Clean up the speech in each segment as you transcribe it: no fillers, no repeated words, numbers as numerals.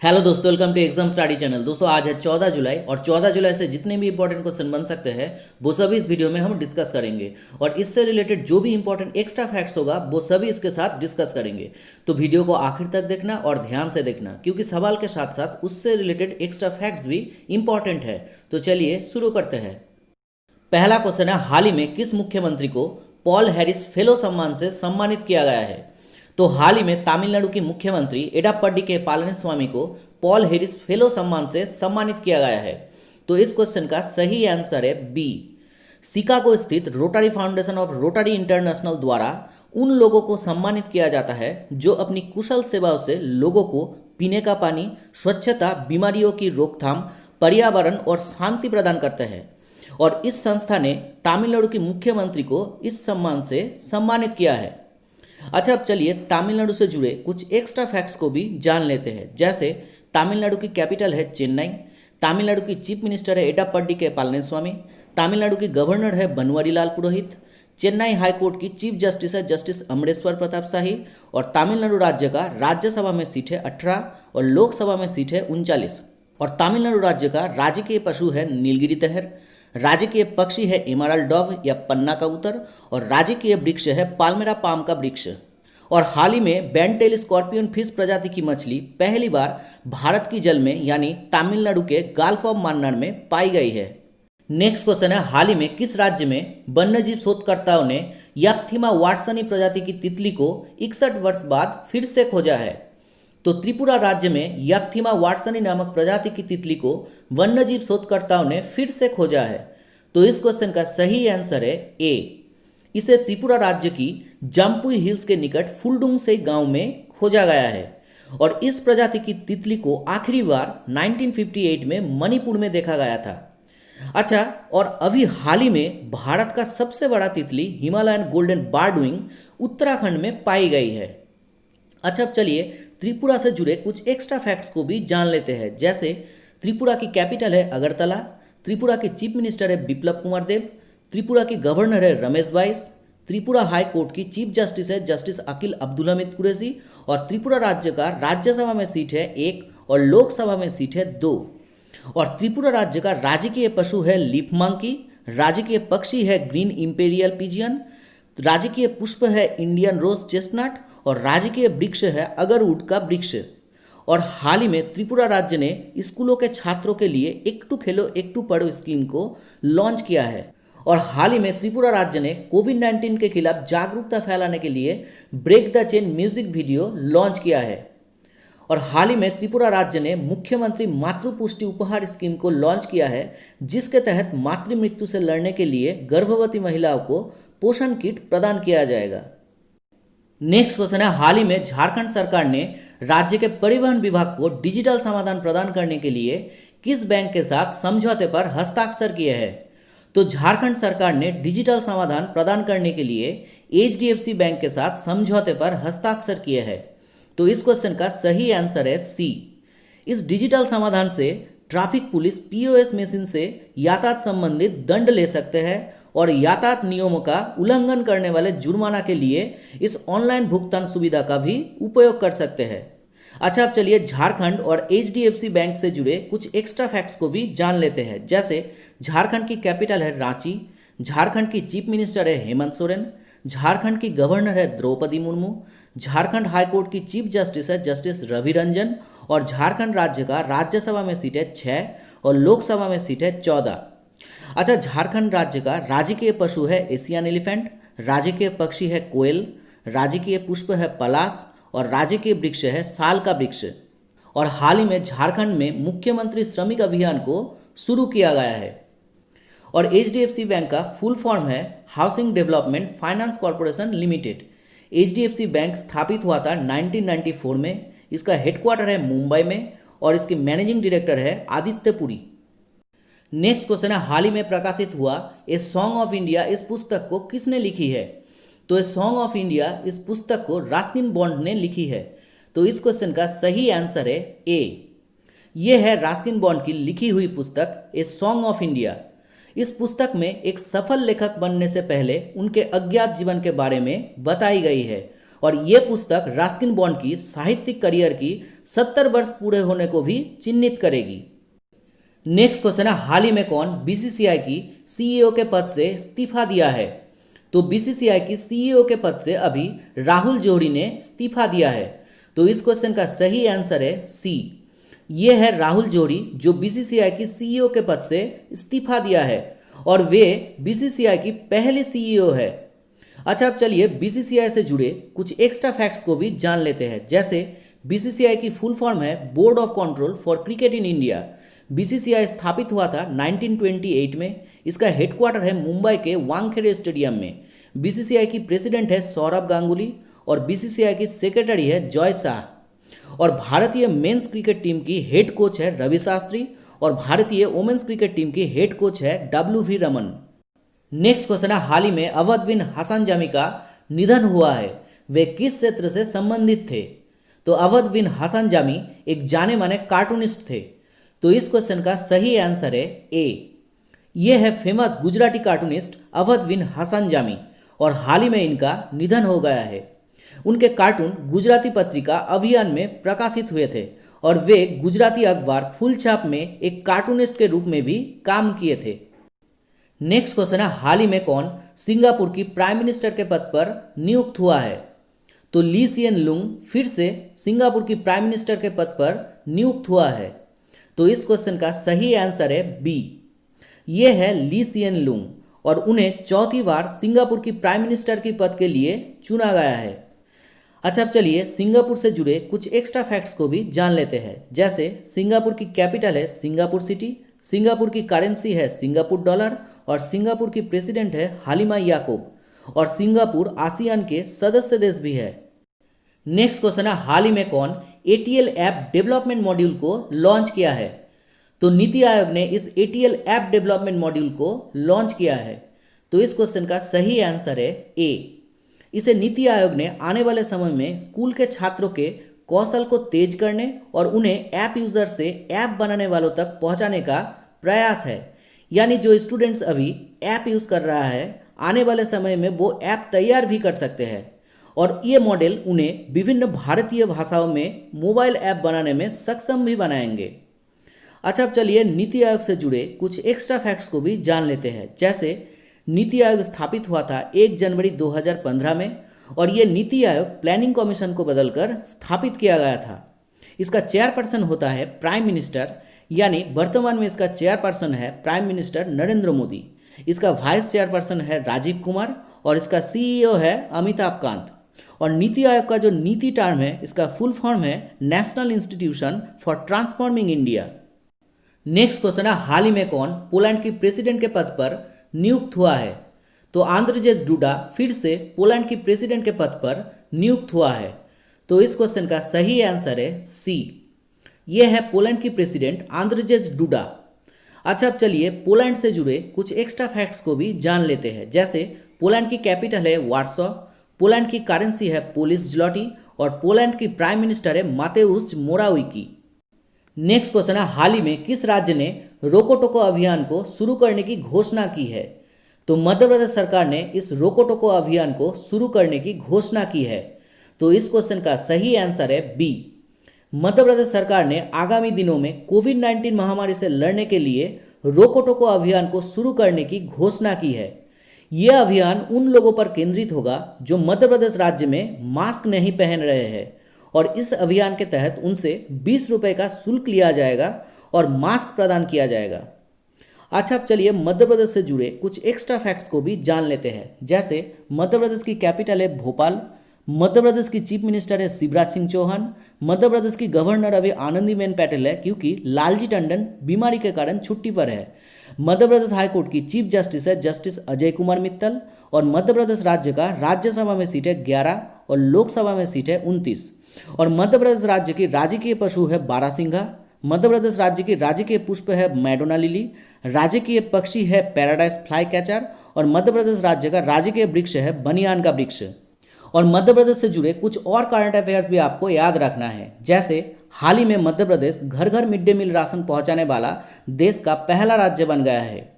Hello दोस्तों, welcome to exam study channel. दोस्तों आज है 14 जुलाई और 14 जुलाई से जितने भी इंपॉर्टेंट क्वेश्चन बन सकते हैं वो सभी इस वीडियो में हम डिस्कस करेंगे और इससे रिलेटेड जो भी इंपॉर्टेंट एक्स्ट्रा फैक्ट्स होगा वो सभी इसके साथ डिस्कस करेंगे। तो वीडियो को आखिर तक देखना और ध्यान से देखना क्योंकि सवाल के साथ साथ उससे रिलेटेड एक्स्ट्रा फैक्ट्स भी इंपॉर्टेंट है। तो चलिए शुरू करते हैं। पहला क्वेश्चन है, हाल ही में किस मुख्यमंत्री को पॉल हैरिस फेलो सम्मान से सम्मानित किया गया है? तो हाल ही में तमिलनाडु के मुख्यमंत्री एडाप्पाडी के पलानिस्वामी को पॉल हैरिस फेलो सम्मान से सम्मानित किया गया है। तो इस क्वेश्चन का सही आंसर है बी। शिकागो स्थित rotary foundation of rotary international द्वारा उन लोगों को सम्मानित किया जाता है जो अपनी कुशल सेवाओं से लोगों को पीने का पानी, स्वच्छता, बीमारियों की रोकथाम, पर्यावरण और शांति प्रदान करते हैं। और इस संस्था ने तमिलनाडु के मुख्यमंत्री को इस सम्मान से सम्मानित किया है। अच्छा, अब चलिए तमिलनाडु से जुड़े कुछ एक्स्ट्रा फैक्ट्स को भी जान लेते हैं। जैसे तमिलनाडु की कैपिटल है चेन्नई, तमिलनाडु की चीफ मिनिस्टर है एडाप्पाडी के पलानिस्वामी, तमिलनाडु की गवर्नर है बनवारीलाल पुरोहित, चेन्नई हाई कोर्ट की चीफ जस्टिस है जस्टिस अमरेश्वर प्रताप शाही और तमिलनाडु राज्य का राज्यसभा में सीट है 18 और लोकसभा में सीट है 39। और तमिलनाडु राज्य का राजकीय पशु है नीलगिरी तहर, राजकीय पक्षी है एमराल्ड डॉव या पन्ना कबूतर और राजकीय वृक्ष है पाल्मेरा पाम का वृक्ष। और हाल ही में बैंटेल स्कॉर्पियन फिश प्रजाति की मछली पहली बार भारत की जल में यानी तमिलनाडु के गल्फ ऑफ मन्नार में पाई गई है। नेक्स्ट क्वेश्चन है, हाल ही में किस राज्य में वन्यजीव शोधकर्ताओं ने याप्थिमा वाटसनी प्रजाति की तितली को 61 वर्ष बाद फिर से खोजा है? तो त्रिपुरा राज्य में याप्थिमा वाटसनी नामक प्रजाति की तितली को वन्यजीव शोधकर्ताओं ने फिर से खोजा है। तो इस क्वेश्चन का सही आंसर है ए। इसे त्रिपुरा राज्य की जम्पुई हिल्स के निकट फुलडुंगसेई गांव में खोजा गया है और इस प्रजाति की तितली को आखिरी बार 1958 में मणिपुर में देखा गया था। अच्छा, और अभी हाल ही में भारत का सबसे बड़ा तितली हिमालयन गोल्डन बार्डविंग उत्तराखंड में पाई गई है। अच्छा, अब चलिए त्रिपुरा से जुड़े कुछ एक्स्ट्रा फैक्ट्स को भी जान लेते हैं। जैसे त्रिपुरा की कैपिटल है अगरतला, त्रिपुरा के चीफ मिनिस्टर है बिप्लब कुमार देव, त्रिपुरा की गवर्नर है रमेश बाइस, त्रिपुरा हाई कोर्ट की चीफ जस्टिस है जस्टिस अकील अब्दुल हमीद कुरैशी और त्रिपुरा राज्य का राज्यसभा में सीट है 1 और लोकसभा में सीट है 2। और त्रिपुरा राज्य का राजकीय पशु है लीफ मंकी, राजकीय पक्षी है ग्रीन इंपेरियल पिजियन, राजकीय पुष्प है इंडियन रोज चेस्टनट और राजकीय वृक्ष है अगरवुड का वृक्ष। और हाल ही में त्रिपुरा राज्य ने स्कूलों के छात्रों के लिए एक टू खेलो एक टू पढ़ो स्कीम को लॉन्च किया है। और हाल ही में त्रिपुरा राज्य ने कोविड-19 के खिलाफ जागरूकता फैलाने के लिए break the chain music video launch किया है। और हाल ही में त्रिपुरा राज्य ने मुख्यमंत्री मातृ पुष्टि उपहार स्कीम को लॉन्च किया है, जिसके तहत मातृ मृत्यु से लड़ने के लिए गर्भवती महिलाओं को पोषण किट प्रदान किया जाएगा। नेक्स्ट क्वेश्चन है, हाल ही में झारखंड सरकार ने राज्य के परिवहन विभाग को डिजिटल समाधान प्रदान करने के लिए किस बैंक के साथ समझौते पर हस्ताक्षर किए हैं? तो झारखंड सरकार ने डिजिटल समाधान प्रदान करने के लिए HDFC बैंक के साथ समझौते पर हस्ताक्षर किए हैं। तो इस क्वेश्चन का सही आंसर है सी। इस डिजिटल समाधान से ट्रैफिक पुलिस POS मशीन से यातायात संबंधित दंड ले सकते हैं और यातायात नियमों का उल्लंघन करने वाले जुर्माना के लिए इस ऑनलाइन भुगतान सुविधा का भी उपयोग कर सकते हैं। अच्छा, अब चलिए झारखंड और HDFC बैंक से जुड़े कुछ एक्स्ट्रा फैक्ट्स को भी जान लेते हैं। जैसे झारखंड की कैपिटल है रांची, झारखंड की चीफ मिनिस्टर है हेमंत सोरेन, झारखंड की गवर्नर है द्रौपदी मुर्मू, झारखंड हाई कोर्ट की चीफ जस्टिस है जस्टिस रवि रंजन और झारखंड राज्य का राज्यसभा में सीट है 6 और लोकसभा में सीट है 14। अच्छा, झारखंड राज्य का राजकीय पशु है एशियन एलिफेंट, राजकीय पक्षी है कोयल, राजकीय पुष्प है पलाश और राजकीय वृक्ष है साल का वृक्ष। और हाल ही में झारखंड में मुख्यमंत्री श्रमिक अभियान को शुरू किया गया है। और HDFC बैंक का फुल फॉर्म है housing development finance corporation limited. HDFC bank स्थापित हुआ था 1994 में। इसका हेडक्वार्टर है मुंबई में और इसके मैनेजिंग डायरेक्टर है आदित्य पुरी। नेक्स्ट क्वेश्चन है, हाल ही में प्रकाशित हुआ ए सॉन्ग ऑफ इंडिया इस पुस्तक को किसने लिखी है? तो ए सॉन्ग ऑफ इंडिया इस पुस्तक को रस्किन बॉन्ड ने लिखी है। तो इस क्वेश्चन का सही आंसर है ए। यह है रस्किन बॉन्ड की लिखी हुई पुस्तक ए सॉन्ग ऑफ इंडिया। इस पुस्तक में एक सफल लेखक बनने से पहले उनके अज्ञात जीवन के बारे में बताई गई है और ये पुस्तक रस्किन बॉन्ड की साहित्यिक करियर की 70 वर्ष पूरे होने को भी चिन्हित करेगी। नेक्स्ट क्वेश्चन है, हाल ही में कौन बीसीसीआई की सीईओ के पद से इस्तीफा दिया है? तो बीसीसीआई की सीईओ के पद से अभी राहुल जौहरी ने इस्तीफा दिया है। तो इस क्वेश्चन का सही आंसर है सी। ये है राहुल जौहरी जो बीसीसीआई की सीईओ के पद से इस्तीफा दिया है और वे बीसीसीआई की पहली सीईओ है। अच्छा, अब चलिए बीसीसीआई से जुड़े कुछ एक्स्ट्रा फैक्ट्स को भी जान लेते हैं। जैसे बीसीसीआई की फुल फॉर्म है board of control for cricket in India. BCCI स्थापित हुआ था 1928 में। इसका हेडक्वार्टर है मुंबई के वानखेड़े स्टेडियम में। बीसीसीआई की प्रेसिडेंट है सौरभ गांगुली और बीसीसीआई की सेक्रेटरी है जॉय शाह। और भारतीय मेंस क्रिकेट टीम की हेड कोच है रवि शास्त्री और भारतीय वुमेन्स क्रिकेट टीम की हेड कोच है WV रमन। नेक्स्ट क्वेश्चन है, हाल ही में अवध बिन हसन जामी का निधन हुआ है। वे किस क्षेत्र से संबंधित थे? तो अवध बिन हसन जामी एक जाने माने कार्टूनिस्ट थे। तो इस क्वेश्चन का सही आंसर है ए। ये है फेमस गुजराती कार्टूनिस्ट अवध बिन हसन जामी और हाल ही में इनका निधन हो गया है। उनके कार्टून गुजराती पत्रिका अभियान में प्रकाशित हुए थे और वे गुजराती अखबार फुलछाप में एक कार्टूनिस्ट के रूप में भी काम किए थे। नेक्स्ट क्वेश्चन है, हाल ही में कौन सिंगापुर की प्राइम मिनिस्टर के पद पर नियुक्त हुआ है? तो ली सिएन लुंग फिर से सिंगापुर की प्राइम मिनिस्टर के पद पर नियुक्त हुआ है। तो इस क्वेश्चन का सही आंसर है बी। ये है ली सिएन लुंग और उन्हें चौथी बार सिंगापुर की प्राइम मिनिस्टर के पद के लिए चुना गया है। अच्छा, अब चलिए सिंगापुर से जुड़े कुछ एक्स्ट्रा फैक्ट्स को भी जान लेते हैं। जैसे सिंगापुर की कैपिटल है सिंगापुर सिटी, सिंगापुर की करेंसी है सिंगापुर डॉलर और सिंगापुर की प्रेसिडेंट है हालिमा याकूब और सिंगापुर आसियान के सदस्य देश भी है। नेक्स्ट क्वेश्चन है, हाल ही में कौन ATL ऐप डेवलपमेंट मॉड्यूल को लॉन्च किया है? तो नीति आयोग ने इस ATL ऐप डेवलपमेंट मॉड्यूल को लॉन्च किया है। तो इस क्वेश्चन का सही आंसर है ए। इसे नीति आयोग ने आने वाले समय में स्कूल के छात्रों के कौशल को तेज करने और उन्हें ऐप यूजर से ऐप बनाने वालों तक पहुंचाने का प्रयास है। यानी जो स्टूडेंट्स अभी ऐप यूज कर रहा है आने वाले समय में वो ऐप तैयार भी कर सकते हैं और ये मॉडल उन्हें विभिन्न भारतीय भाषाओं में मोबाइल ऐप बनाने में सक्षम भी बनाएंगे। अच्छा, अब चलिए नीति आयोग से जुड़े कुछ एक्स्ट्रा फैक्ट्स को भी जान लेते हैं। जैसे नीति आयोग स्थापित हुआ था 1 जनवरी 2015 में और ये नीति आयोग प्लानिंग कमीशन को बदलकर स्थापित किया गया था। इसका चेयरपर्सन होता है प्राइम मिनिस्टर, यानी वर्तमान में इसका चेयरपर्सन है प्राइम मिनिस्टर नरेंद्र मोदी। इसका वाइस चेयरपर्सन है राजीव कुमार और इसका CEO है अमिताभ कांत। और नीति आयोग का जो नीति टर्म है इसका फुल फॉर्म है national institution for transforming India. Next question है, हाल ही में कौन पोलैंड की प्रेसिडेंट के पद पर नियुक्त हुआ है? तो आंद्रजेज डूडा फिर से पोलैंड की प्रेसिडेंट के पद पर नियुक्त हुआ है। तो इस क्वेश्चन का सही आंसर है सी। ये है पोलैंड की प्रेसिडेंट आंद्रजेज डूडा। अच्छा, अब चलिए पोलैंड से जुड़े कुछ एक्स्ट्रा फैक्ट्स को भी जान लेते हैं। जैसे पोलैंड की कैपिटल है वार्सो, पोलैंड की करेंसी है पोलिश ज़्लॉटी और पोलैंड की प्राइम मिनिस्टर है मातेउस मोराविकी। नेक्स्ट क्वेश्चन है, हाल ही में किस राज्य ने रोको टोको अभियान को शुरू करने की घोषणा की है? तो मध्य प्रदेश सरकार ने इस रोको टोको अभियान को शुरू करने की घोषणा की है। तो इस क्वेश्चन का सही आंसर है बी। मध्य प्रदेश सरकार ने आगामी दिनों में कोविड-19 महामारी से लड़ने के लिए रोको टोको अभियान को शुरू करने की घोषणा की है। यह अभियान उन लोगों पर केंद्रित होगा जो मध्य प्रदेश राज्य में मास्क नहीं पहन रहे हैं और इस अभियान के तहत उनसे 20 रुपये का शुल्क लिया जाएगा और मास्क प्रदान किया जाएगा। अच्छा, अब चलिए मध्य प्रदेश से जुड़े कुछ एक्स्ट्रा फैक्ट्स को भी जान लेते हैं। जैसे मध्य प्रदेश की कैपिटल है भोपाल, मध्य प्रदेश की चीफ मिनिस्टर है शिवराज सिंह चौहान, मध्य प्रदेश की गवर्नर अभी आनंदीबेन पटेल है क्योंकि लालजी टंडन बीमारी के कारण छुट्टी पर है। मध्य प्रदेश हाईकोर्ट की चीफ जस्टिस है जस्टिस अजय कुमार मित्तल और मध्य प्रदेश राज्य का राज्यसभा में सीट है 11 और लोकसभा में सीट है 29। और मध्य प्रदेश राज्य की राजकीय पशु है बारासिंघा, मध्य प्रदेश राज्य की राजकीय पुष्प है मैडोना लिली, राजकीय पक्षी है पैराडाइज फ्लाई कैचर और मध्य प्रदेश राज्य का राजकीय वृक्ष है बनियान का वृक्ष। और मध्य प्रदेश से जुड़े कुछ और करंट अफेयर्स भी आपको याद रखना है। जैसे हाल ही में मध्य प्रदेश घर घर मिड डे मील राशन पहुंचाने वाला देश का पहला राज्य बन गया है।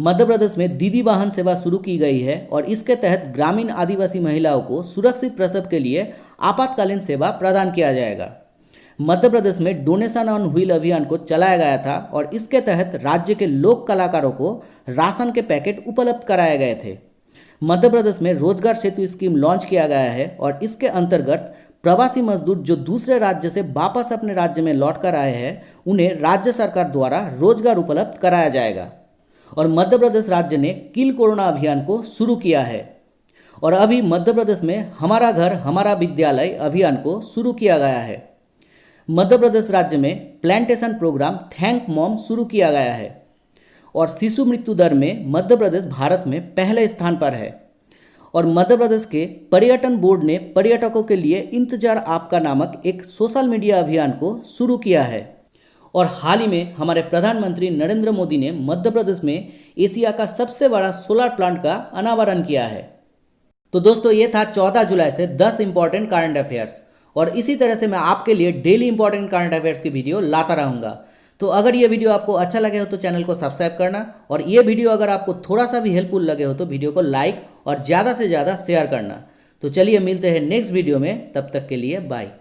मध्य प्रदेश में दीदी वाहन सेवा शुरू की गई है और इसके तहत ग्रामीण आदिवासी महिलाओं को सुरक्षित प्रसव के लिए आपातकालीन सेवा प्रदान किया जाएगा। मध्य प्रदेश में डोनेशन ऑन व्हील अभियान को चलाया गया था और इसके तहत राज्य के लोक कलाकारों को राशन के पैकेट उपलब्ध कराए गए थे। मध्य प्रदेश में रोजगार सेतु स्कीम लॉन्च किया गया है और इसके अंतर्गत प्रवासी मजदूर जो दूसरे राज्य से वापस अपने राज्य में लौट कर आए हैं उन्हें राज्य सरकार द्वारा रोजगार उपलब्ध कराया जाएगा। और मध्य प्रदेश राज्य ने किल कोरोना अभियान को शुरू किया है और अभी मध्य प्रदेश में हमारा घर हमारा विद्यालय अभियान को शुरू किया गया है। मध्य प्रदेश राज्य में प्लांटेशन प्रोग्राम थैंक मॉम शुरू किया गया है और शिशु मृत्यु दर में मध्य प्रदेश भारत में पहले स्थान पर है। और मध्य प्रदेश के पर्यटन बोर्ड ने पर्यटकों के लिए इंतजार आपका नामक एक सोशल मीडिया अभियान को शुरू किया है। और हाल ही में हमारे प्रधानमंत्री नरेंद्र मोदी ने मध्य प्रदेश में एशिया का सबसे बड़ा सोलर प्लांट का अनावरण किया है। तो दोस्तों ये था 14 जुलाई से 10 इंपॉर्टेंट करंट अफेयर्स और इसी तरह से मैं आपके लिए डेली इंपॉर्टेंट करंट अफेयर्स की वीडियो लाता रहूँगा। तो अगर ये वीडियो आपको अच्छा लगे हो तो चैनल को सब्सक्राइब करना और ये वीडियो अगर आपको थोड़ा सा भी हेल्पफुल लगे हो तो वीडियो को लाइक और ज़्यादा से ज़्यादा शेयर करना। तो चलिए मिलते हैं नेक्स्ट वीडियो में, तब तक के लिए बाय।